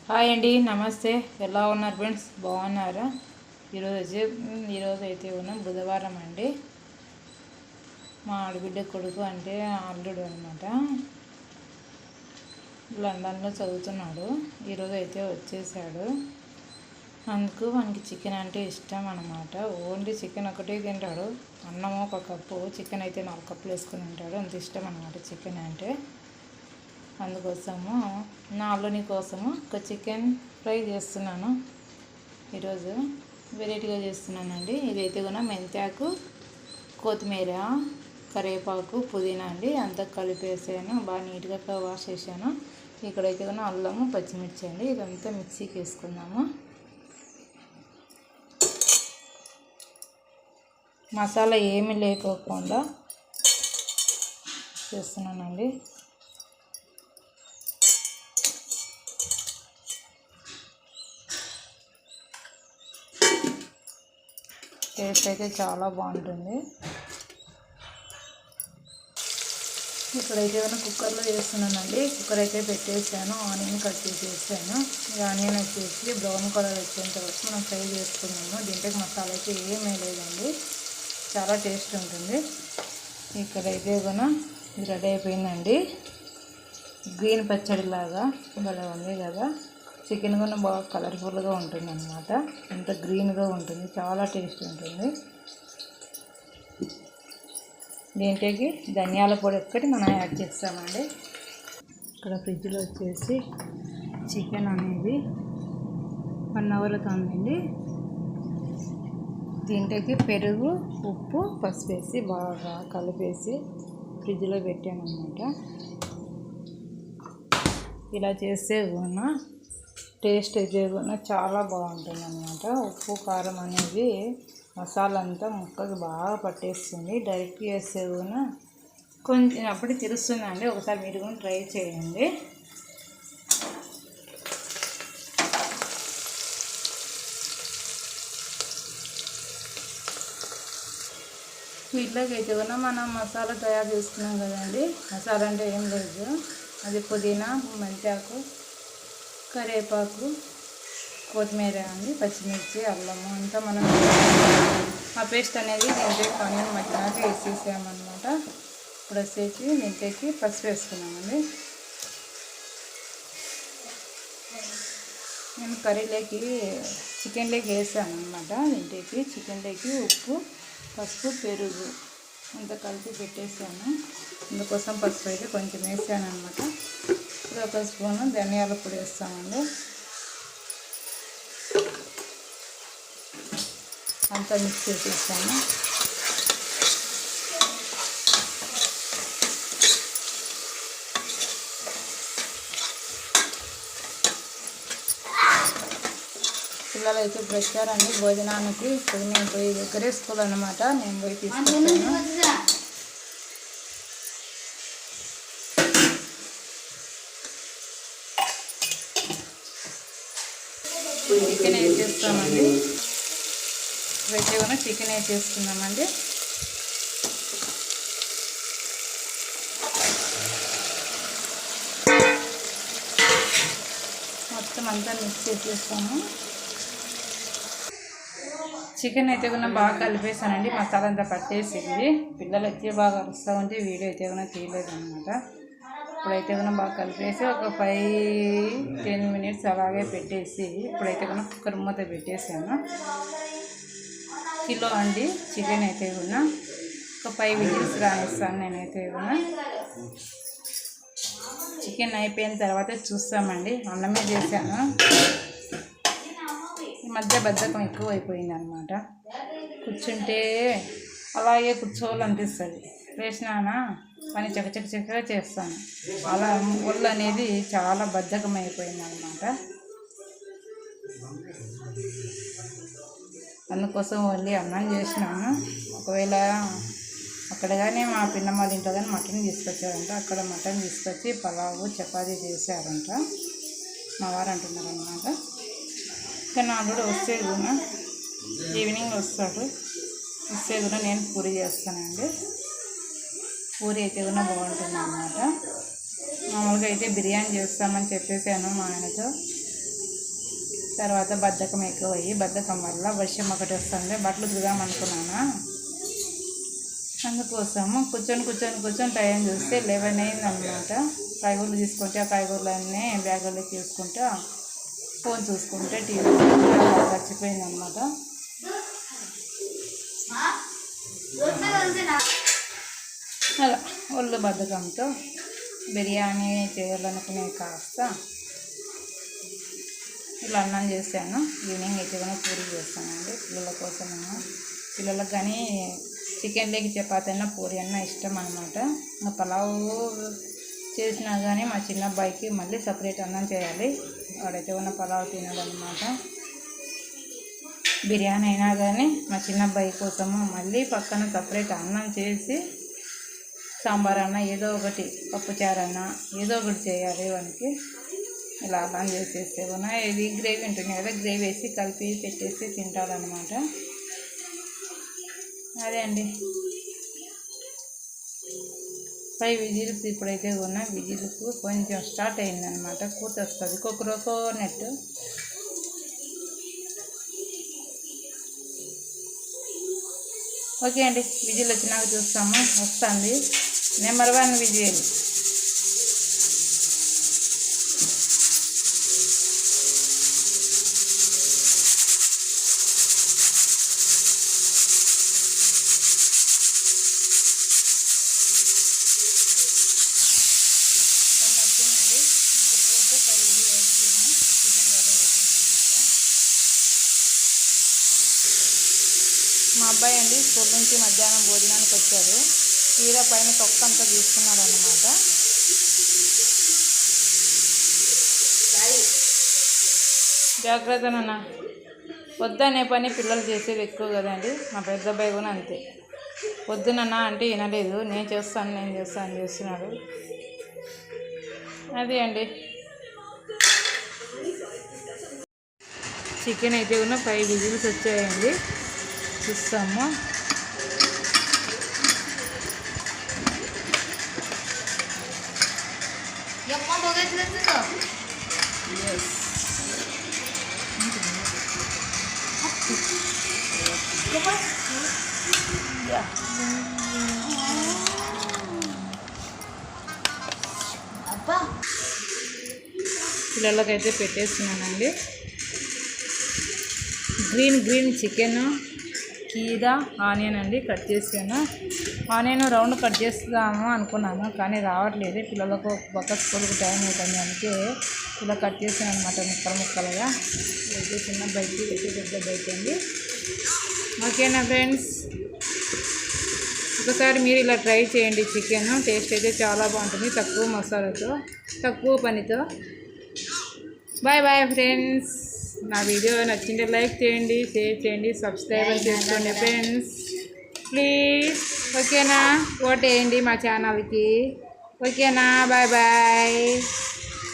Hi అండి, నమస్తే. ఎలా ఉన్నారు ఫ్రెండ్స్? బాగున్నారా? ఈరోజు అయితే ఉన్నాం బుధవారం అండి. మా ఆడబిడ్డ కొడుకు అంటే అల్లుడు అనమాట, లండన్లో చదువుతున్నాడు. ఈరోజు అయితే వచ్చేసాడు. అందుకు మనకి చికెన్ అంటే ఇష్టం అనమాట. ఓన్లీ చికెన్ ఒకటే తింటాడు. అన్నము ఒక కప్పు, చికెన్ అయితే 4 కప్పులు వేసుకుని తింటాడు. అంత ఇష్టం అనమాట చికెన్ అంటే. అందుకోసము నా అల్లుని కోసము ఒక చికెన్ ఫ్రై చేస్తున్నాను. ఈరోజు వెరైటీగా చేస్తున్నానండి. ఇదైతే కూడా మెంతాకు, కొత్తిమీర, కరివేపాకు, పుదీనా అండి అంతా కలిపేసాను. బాగా నీట్గా వాష్ చేశాను. ఇక్కడైతే కూడా అల్లము, పచ్చిమిర్చి అండి. ఇదంతా మిక్సీకి వేసుకుందాము. మసాలా ఏమీ లేకోకుండా చేస్తున్నానండి. టేస్ట్ అయితే చాలా బాగుంటుంది. ఇక్కడైతే ఏదైనా కుక్కర్లో చేస్తున్నానండి. కుక్కర్ అయితే పెట్టేసాను. ఆనియన్ కట్ చేసేసాను. ఈ ఆనియన్ వచ్చేసి బ్రౌన్ కలర్ వచ్చేంత వరకు మనం ఫ్రై చేసుకున్నాము. దీంట్లోకి మసాలా అయితే ఏమీ లేదండి, చాలా టేస్ట్ ఉంటుంది. ఇక్కడైతే కూడా ఇది రెడీ అయిపోయిందండి. గ్రీన్ పచ్చడిలాగా భలే ఉంది కదా. చికెన్ కూడా బాగా కలర్ఫుల్గా ఉంటుంది అన్నమాట. అంత గ్రీన్గా ఉంటుంది, చాలా టేస్ట్ ఉంటుంది. దీంట్లోకి ధనియాల పొడి ఒక్కటి మనం యాడ్ చేస్తామండి. ఇక్కడ ఫ్రిడ్జ్లో వచ్చేసి చికెన్ అనేది 1 అవర్ అవుతుందండి. దీంట్లోకి పెరుగు, ఉప్పు, పసుపు వేసి బాగా కలిపేసి ఫ్రిడ్జ్లో పెట్టాను అన్నమాట. ఇలా చేస్తే కూడా టేస్ట్ అయితే కూడా చాలా బాగుంటుంది అన్నమాట. ఉప్పు, కారం అనేది మసాలా అంతా ముక్కకి బాగా పట్టేస్తుంది. డైరెక్ట్ చేస్తే కూడా కొంచెం అప్పుడు తెలుస్తుందండి. ఒకసారి మీరు కూడా ట్రై చేయండి. వీటిలోకి అయితే కూడా మనం మసాలా తయారు చేసుకున్నాం కదండి. మసాలా అంటే ఏం లేదు, అది పుదీనా, మెంతాకు, కరివేపాకు, కొత్తిమీర అండి, పచ్చిమిర్చి, అల్లము అంతా మనం ఆ పేస్ట్ అనేది దీంట్లో ఆనియన్ మధ్యన వేసేసామన్నమాట. ఇప్పుడు వచ్చేసి దీంట్లోకి పసుపు వేసుకున్నామండి. నేను కర్రీలోకి చికెన్లోకి వేసాను అనమాట. దీంట్లోకి చికెన్లోకి ఉప్పు, పసుపు, పెరుగు అంతా కలిపి పెట్టేసాను. అందుకోసం పసుపు అయితే కొంచెం వేసాను అనమాట. ఇప్పుడు ఒక స్పూను ధనియాల పొడి వేస్తామండి. అంతా మిక్స్ చేసేసాను. పిల్లలు అయితే ఇప్పుడు వచ్చారండి భోజనానికి. ఇప్పుడు నేను పోయి దగ్గరే స్కూల్ అనమాట, నేను పోయి తీసుకొచ్చాను. చికెన్ వేసేస్తామండి. ఇవైతే కూడా చికెన్ వేసేసుకున్నామండి. మొత్తం అంతా మిక్స్ చేసేస్తాము. చికెన్ అయితే కూడా బాగా కలిపేసానండి. మసాలా అంతా పట్టేసింది. పిల్లలు వచ్చి బాగా అరుస్తూ ఉంటే వీడియో అయితే కూడా తీయలేదు అనమాట. ఇప్పుడైతే కూడా బాగా కలిపేసి ఒక 5-10 మినిట్స్ అలాగే పెట్టేసి ఇప్పుడైతే కూడా కుక్కర్ మూత పెట్టేసాను. కిలో అండి చికెన్ అయితే కూడా ఒక 5 విజిల్స్ రానిస్తాను నేనైతే కూడా. చికెన్ అయిపోయిన తర్వాత చూస్తామండి. అన్నమే చేశాను. ఈ మధ్య బద్ధకం ఎక్కువ అయిపోయింది అనమాట. కూర్చుంటే అలాగే కూర్చోవాలనిపిస్తుంది. వేసినానా పని చకచకగా చేస్తాను. అలా ఒళ్ళు అనేది చాలా బద్ధకం అయిపోయింది అనమాట. అందుకోసం ఓన్లీ అన్నం చేసినాను. ఒకవేళ అక్కడ కానీ మా పిన్నమ్మ వాళ్ళ ఇంట్లో కానీ మటన్ తీసుకొచ్చారంట. అక్కడ మటన్ తీసుకొచ్చి పలావు, చపాతీ చేశారంట. మా వారు అంటున్నారు అన్నమాట. కానీ నా కూడా వస్తే కూడా ఈవినింగ్ వస్తాడు. వస్తే కూడా నేను పూరి చేస్తానండి. పూరి అయితే కూడా బాగుంటుంది అన్నమాట. మామూలుగా అయితే బిర్యానీ చేస్తామని చెప్పేసాను మా ఆయనతో. తర్వాత బద్ధకం ఎక్కువ అయ్యి బద్ధకం వల్ల వర్షం ఒకటి వస్తుంది, బట్టలు ఉతుకుదాం అనుకున్నాను. అందుకోసము కూర్చొని టైం చూస్తే 11 అయిందనమాట. కాయగూరలు తీసుకుంటే ఆ కాయగూరలన్నీ బ్యాగుల్లో తీసుకుంటా ఫోన్ చూసుకుంటే టీవీ చచ్చిపోయిందనమాట. అలా ఒళ్ళు బద్ధకంతో బిర్యానీ చేయాలనుకునే కాస్త ఇలా అన్నం చేశాను. ఈవినింగ్ అయితే కానీ పూరి చేస్తానండి పిల్లల కోసమేమో. పిల్లలకు కానీ చికెన్ లెగ్ చపాతీ అన్న పూరి అన్న ఇష్టం అనమాట. ఇంకా పలావ్ చేసినా కానీ మా చిన్న అబ్బాయికి మళ్ళీ సపరేట్ అన్నం చేయాలి, వాడైతే ఉన్న పలావ్ తినాలన్నమాట. బిర్యానీ అయినా కానీ మా చిన్న అబ్బాయి కోసము మళ్ళీ పక్కన సపరేట్ అన్నం చేసి సాంబార్ అన్న ఏదో ఒకటి పప్పుచారు అన్న ఏదో ఒకటి చేయాలి వానికి. ఇలా అన్నం చేసేస్తే కూడా ఇది గ్రేవీ ఉంటుంది కదా, గ్రేవీ వేసి కలిపి పెట్టేసి తింటాడనమాట. అదే అండి 5 విజిల్స్ ఇప్పుడైతే ఉన్న విజిల్కు కొంచెం స్టార్ట్ అయిందనమాట, కూత వస్తుంది కోకోనట్. ఓకే అండి, విజిల్ వచ్చినాక చూస్తాము. వస్తుంది నెంబర్ 1 విజిల్. మా అబ్బాయి అండి స్కూల్ నుంచి మధ్యాహ్నం భోజనానికి వచ్చాడు. కీర పైన తొక్క అంతా తీసుకున్నాడు అన్నమాట. జాగ్రత్త నాన్న, వద్దనే పని పిల్లలు చేసేది ఎక్కువ కదండి. మా పెద్ద అబ్బాయి కూడా అంతే, వద్దునన్నా అంటే వినలేదు. నేను చేస్తాను చేస్తున్నాడు. అదే అండి చికెన్ అయితే ఉన్న 5 విజిల్స్ వచ్చాయండి. చూస్తాము. పిల్లలకైతే పెట్టేస్తున్నానండి. గ్రీన్ చికెన్, కీరా, ఆనియన్ అండి కట్ చేసాను. ఆనియన్ రౌండ్ కట్ చేస్తాము అనుకున్నాను కానీ రావట్లేదు. పిల్లలకు పక్క స్కూల్కి టైం అవుతుంది, అందుకే ఇలా కట్ చేసాను అనమాట ముక్కలుగా. అయితే చిన్న బయట అయితే పెద్ద బయట అండి. ఓకేనా ఫ్రెండ్స్, ఒకసారి మీరు ఇలా ట్రై చేయండి. చికెన్ టేస్ట్ అయితే చాలా బాగుంటుంది, తక్కువ మసాలాతో తక్కువ పనితో. Boy friends. నా వీడియో నచ్చింటే లైక్ చేయండి, షేర్ చేయండి, సబ్స్క్రైబ్ చేసుకోండి ఫ్రెండ్స్ ప్లీజ్. ఓకేనా, ఓట్ వేయండి మా ఛానల్కి. ఓకేనా, బాయ్.